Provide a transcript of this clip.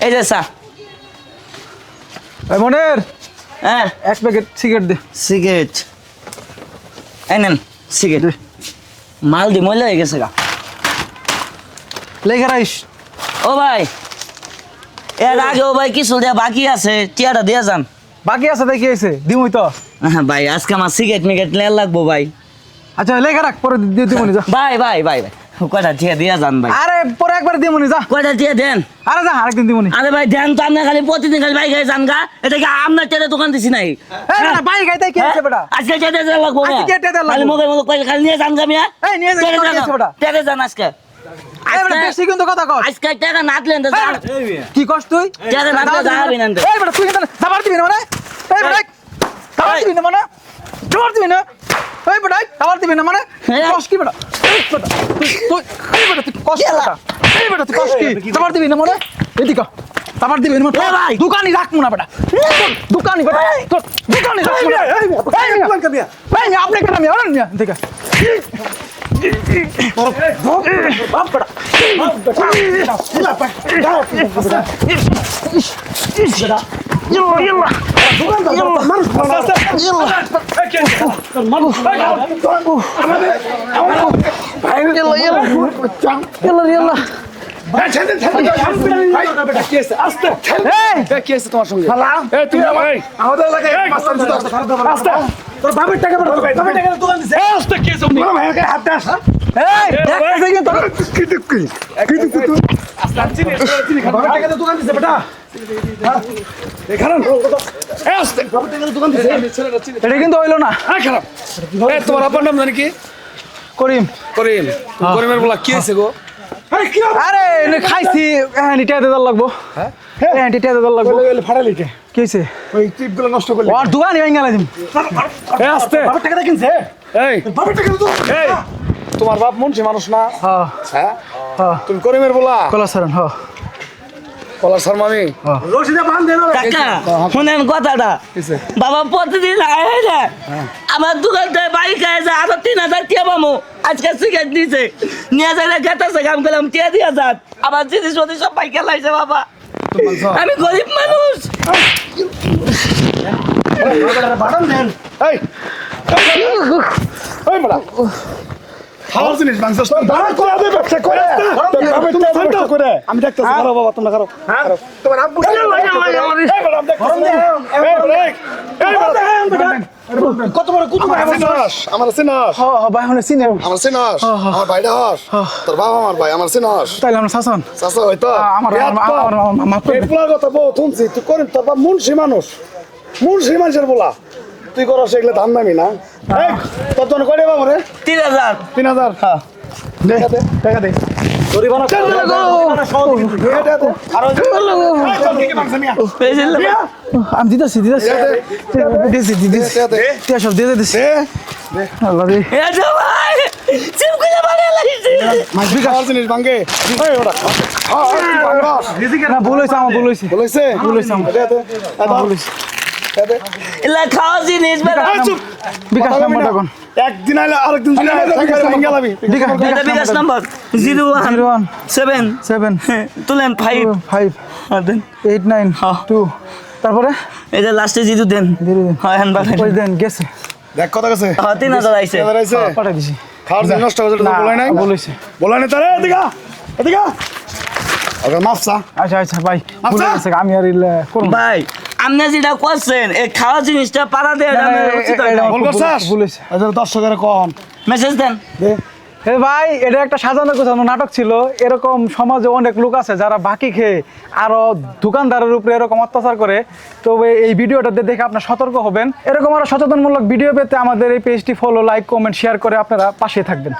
এই যে স্যার মনের হ্যাঁ এক প্যাকেট সিগারেট দে। সিগারেট এই নেন সিগারেট মাল দি ময়লা হয়ে গেছে গা লেখা রাইস। ও ভাই এর আগে ও ভাই কিছু দেয়া বাকি আছে টিয়াটা দিয়ে যান। বাকি আছে দেখি আছে দিমই তো। হ্যাঁ ভাই আজকে আমার সিগারেট মিগারেট লেয়ার লাগবো ভাই। আচ্ছা লেখা রাখ পরে দিয়ে দিমনি যা। ভাই ভাই ভাই ভাই কয়টা টিয়া দিয়ে যান ভাই। আরে পরে একবার দিমনি যা। কয়টা টিয়া দেন। আরে যা আরেকদিন দিমনি। আরে ভাই দেন তো আপনি খালি প্রতিদিন খালি বাইক গায়ে যান গা। এটা কি আপনার টিয়ার দোকান দিছি নাই। ভাই গাইতে কি আছে বেটা? আজকে টিয়া দিয়ে লাগবো না। আজকে টিয়া দিয়ে লাগবো। খালি মগে মগে খালি নিয়ে যান গা মিয়া। এই নিয়ে যা কি আছে বেটা? টিয়া দিয়ে যান আজকে। এই বেটা বেশি কিন্তু কথা কর। আজকে টাকা নাতলেন তো যান। কি কস তুই? টিয়া নাতলে যাবেন না। এই বেটা তুই কিন্তু যাবার দিবি না মানে? এই বেটা যাবার দিবি না মানে? যাবার দিবি না? এই বেটা যাবার দিবি না মানে? কস কি বেটা? এই বেটা তুই এই বেটা তুই কস কি বেটা? এই বেটা তুই কস কি? যাবার দিবি না মানে? এদিকে যাবার দিবি না মানে? দোকানই রাখমু না বেটা। দোকানই বেটা তোর দোকানই রাখমু না। এই দোকান কে মিয়া? এই আপনি কেন মিয়া? আরে মিয়া দেখা। বাপ বেটা তোমার সঙ্গে তোর বাবার টাকা বের করবে বাবার টাকা দোকান দিছে এই আস্তে কি সব বড় ভাই হাত দাস এই দেখতে দেখি তোর কি তুই আস্তে চিনি বাবার টাকা দোকান দিছে বেটা এই খারাপ এই আস্তে বাবার টাকা দোকান দিছে এটা কিন্তু হইলো না হ্যাঁ খারাপ এই তোমার আপার নাম জানি কি করিম করিম করিমের বলা কি হইছে গো আরে কি আরে এনে খাইছি হ্যাঁ নিটা দিতে লাগবো হ্যাঁ হ্যাঁ নিটা দিতে লাগবো ফাড়ালি কে কি হইছে ওই টিপগুলো নষ্ট করলি আর দোকানই ভেঙে গেলাম এই আস্তে বাবার টাকা কিনছে এই বাবার টাকা তো এই তোমার বাপ মুন্সি মানুষ না হ্যাঁ হ্যাঁ তুমি করিমের বলা কলা সারন হ্যাঁ কলা সার মামি রশিদে বাঁধ দেন কাকা শুনেন কথাটা বাবা প্রতিদিন আয় না আমার দোকানতে বাইক আয় যা আরো 3000 টিয়া পাবো আজকে সিগারেট দিছে নিয়ে যাইলে গেতেছে কাম করলাম টিয়া দিয়া যাত আমার জিনিস ওদের সব বাইকে লাইছে বাবা আমি গরিব মানুষ বাড়ান দেন এই এই বড়া খাওয়ার জিনিস মাংস দাঁড়া করে দে ব্যবসা করে ব্যবসা করে আমি দেখতেছি খারাপ বাবা তোমরা খারাপ তোমার আব্বু কত বড় কুতু আমার সিনাস হ্যাঁ ভাই হনে সিনে আমার সিনাস আমার ভাইটা হস তোর বাবা আমার ভাই আমার সিনাস তাইলে আমরা শাসন শাসন হয়তো আমার মাফ করে পুরা কথা বল শুনছি তুই করিম তোর বাবা মুন্সি মানুষের বলা তুই করস এগুলো ধান নামি না তোর জন্য কয়টা বাবা রে 3000 হ্যাঁ দে টাকা দে গরিবানা আমি দিতেছি সব দিয়ে দিতেছি ভুল হয়েছে আমার ভুল হয়েছে খাওয়া জিনিস বিকাশ নাম্বারটা কোন একদিন আইলে আরেকদিন বিকাশ নাম্বার 017 তুলেন 589 তারপরে এই যে লাস্টে জিদু দেন হ্যাঁ হ্যাঁ ওই দেন গেছে দেখ কত গেছে 3000 আইছে পাঠাই দিছি খাওয়ার জন্য নষ্ট হয়েছে বলাই নাই বলাই নাই তারে এদিকে আগে মাফসা আচ্ছা ভাই ভুলে গেছে আমি আর করব ভাই আপনি যেটা করছেন এই খাওয়া জিনিসটা পাড়া দিয়ে বলেছে দর্শকের কম মেসেজ দেন হে ভাই এটা একটা সাজানো গোছানো নাটক ছিল এরকম সমাজে অনেক লোক আছে যারা বাকি খেয়ে আরো দোকানদারের উপরে এরকম অত্যাচার করে তবে এই ভিডিওটা দেখে আপনারা সতর্ক হবেন এরকম আরো সচেতনমূলক ভিডিও পেতে আমাদের এই পেজটি ফলো লাইক কমেন্ট শেয়ার করে আপনারা পাশে থাকবেন।